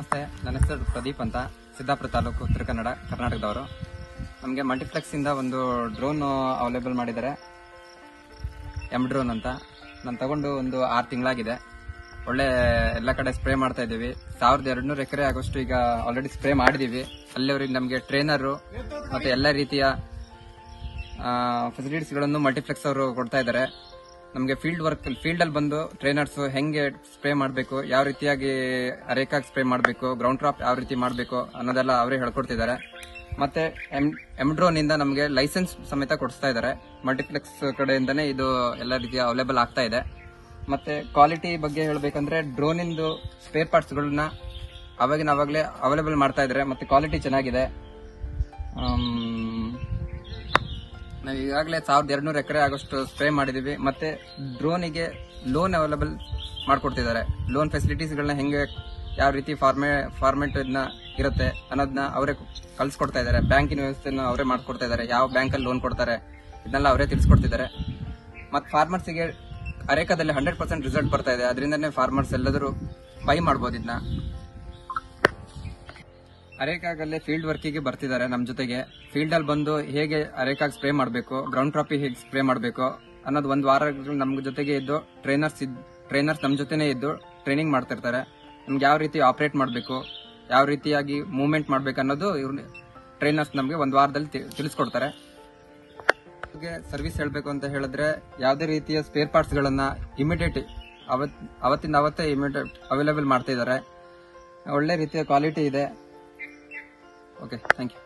ನಮಸ್ತೆ, ನನ್ನ ಹೆಸರು ಪ್ರದೀಪ್ ಅಂತ, ಸಿದ್ದಾಪುರ ತಾಲೂಕು, ಉತ್ತರ ಕನ್ನಡ, ಕರ್ನಾಟಕದವರು. ನಮಗೆ ಮಲ್ಟಿಪ್ಲೆಕ್ಸ್ ಇಂದ ಒಂದು ಡ್ರೋನ್ ಅವೈಲೇಬಲ್ ಮಾಡಿದ್ದಾರೆ, ಎಮ್ ಡ್ರೋನ್ ಅಂತ. ನಾನು ತಗೊಂಡು ಒಂದು 6 ತಿಂಗಳಾಗಿದೆ. ಒಳ್ಳೆ ಎಲ್ಲ ಕಡೆ ಸ್ಪ್ರೇ ಮಾಡ್ತಾ ಇದ್ದೀವಿ. 1200 ಎಕರೆ ಆಗೋಷ್ಟು ಈಗ ಆಲ್ರೆಡಿ ಸ್ಪ್ರೇ ಮಾಡಿದೀವಿ. ಅಲ್ಲಿವರೆಗೆ ನಮಗೆ ಟ್ರೈನರು ಮತ್ತೆ ಎಲ್ಲ ರೀತಿಯ ಫೆಸಿಲಿಟೀಸ್ಗಳನ್ನು ಮಲ್ಟಿಪ್ಲೆಕ್ಸ್ ಅವರು ಕೊಡ್ತಾ ಇದ್ದಾರೆ. ನಮಗೆ ಫೀಲ್ಡ್ ಅಲ್ಲಿ ಬಂದು ಟ್ರೈನರ್ಸ್ ಹೆಂಗೆ ಸ್ಪ್ರೇ ಮಾಡಬೇಕು, ಯಾವ ರೀತಿಯಾಗಿ ಅರೇಕಾಗಿ ಸ್ಪ್ರೇ ಮಾಡಬೇಕು, ಗ್ರೌಂಡ್ ಟ್ರಾಪ್ ಯಾವ ರೀತಿ ಮಾಡಬೇಕು ಅನ್ನೋದೆಲ್ಲ ಅವರೇ ಹೇಳ್ಕೊಡ್ತಿದ್ದಾರೆ. ಮತ್ತೆ ಎಮ್ ಡ್ರೋನ್ ಇಂದ ನಮಗೆ ಲೈಸೆನ್ಸ್ ಸಮೇತ ಕೊಡಿಸ್ತಾ ಇದ್ದಾರೆ. ಮಲ್ಟಿಪ್ಲೆಕ್ಸ್ ಕಡೆಯಿಂದನೇ ಇದು ಎಲ್ಲ ರೀತಿಯ ಅವೈಲೇಬಲ್ ಆಗ್ತಾ ಇದೆ. ಮತ್ತೆ ಕ್ವಾಲಿಟಿ ಬಗ್ಗೆ ಹೇಳಬೇಕಂದ್ರೆ ಡ್ರೋನ್ ಇಂದು ಸ್ಪೇರ್ ಪಾರ್ಟ್ಸ್ ಗಳನ್ನ ಅವಾಗಲೇ ಅವೈಲೇಬಲ್ ಮಾಡ್ತಾ ಇದ್ದಾರೆ. ಮತ್ತೆ ಕ್ವಾಲಿಟಿ ಚೆನ್ನಾಗಿದೆ. ನಾವು ಈಗಾಗಲೇ 1200 ಎಕರೆ ಆಗೋಷ್ಟು ಸ್ಪ್ರೇ ಮಾಡಿದೀವಿ. ಮತ್ತೆ ಡ್ರೋನಿಗೆ ಲೋನ್ ಅವೈಲೇಬಲ್ ಮಾಡ್ಕೊಡ್ತಿದ್ದಾರೆ. ಲೋನ್ ಫೆಸಿಲಿಟೀಸ್ಗಳನ್ನ ಹೆಂಗೆ ಯಾವ ರೀತಿ ಫಾರ್ಮೆಟ್ ಇರುತ್ತೆ ಅನ್ನೋದನ್ನ ಅವರೇ ಕಲ್ಸ್ಕೊಡ್ತಾ ಇದ್ದಾರೆ. ಬ್ಯಾಂಕಿನ ವ್ಯವಸ್ಥೆನ ಅವರೇ ಮಾಡ್ಕೊಡ್ತಾ ಇದ್ದಾರೆ. ಯಾವ ಬ್ಯಾಂಕಲ್ಲಿ ಲೋನ್ ಕೊಡ್ತಾರೆ ಇದನ್ನೆಲ್ಲ ಅವರೇ ತಿಳಿಸ್ಕೊಡ್ತಿದ್ದಾರೆ. ಮತ್ತೆ ಫಾರ್ಮರ್ಸ್ಗೆ ಅರೇಕಾದಲ್ಲಿ 100% ರಿಸಲ್ಟ್ ಬರ್ತಾ ಇದೆ. ಅದರಿಂದನೇ ಫಾರ್ಮರ್ಸ್ ಎಲ್ಲರೂ ಬೈ ಮಾಡಬಹುದು. ಇದನ್ನ ಅರೇಕಾಗಲ್ಲೇ ಫೀಲ್ಡ್ ವರ್ಕಿಗೆ ಬರ್ತಿದ್ದಾರೆ ನಮ್ಮ ಜೊತೆಗೆ. ಫೀಲ್ಡ್ ಅಲ್ಲಿ ಬಂದು ಹೇಗೆ ಅರೇಕಾಗಿ ಸ್ಪ್ರೇ ಮಾಡಬೇಕು, ಗ್ರೌಂಡ್ ಟ್ರಾಪಿಗೆ ಹೇಗೆ ಸ್ಪ್ರೇ ಮಾಡಬೇಕು ಅನ್ನೋದು ಒಂದು ವಾರ ನಮ್ಮ ಜೊತೆಗೆ ಇದ್ದು ಟ್ರೈನರ್ಸ್ ನಮ್ಮ ಜೊತೆನೇ ಇದ್ದು ಟ್ರೈನಿಂಗ್ ಮಾಡ್ತಿರ್ತಾರೆ. ನಮ್ಗೆ ಯಾವ ರೀತಿ ಆಪರೇಟ್ ಮಾಡಬೇಕು, ಯಾವ ರೀತಿಯಾಗಿ ಮೂವ್ಮೆಂಟ್ ಮಾಡಬೇಕು ಅನ್ನೋದು ಇವ್ರು ಟ್ರೈನರ್ಸ್ ನಮಗೆ ಒಂದು ವಾರದಲ್ಲಿ ತಿಳಿಸ್ಕೊಡ್ತಾರೆ. ಸರ್ವಿಸ್ ಹೇಳಬೇಕು ಅಂತ ಹೇಳಿದ್ರೆ ಯಾವುದೇ ರೀತಿಯ ಸ್ಪೇರ್ ಪಾರ್ಟ್ಸ್ ಗಳನ್ನ ಇಮಿಡಿಯೇಟ್ ಅವತ್ತಿಂದ ಅವತ್ತೇ ಇಮಿಡಿಯೇಟ್ ಅವೈಲೇಬಲ್ ಮಾಡ್ತಾ ಇದ್ದಾರೆ. ಒಳ್ಳೆ ರೀತಿಯ ಕ್ವಾಲಿಟಿ ಇದೆ. Okay, thank you.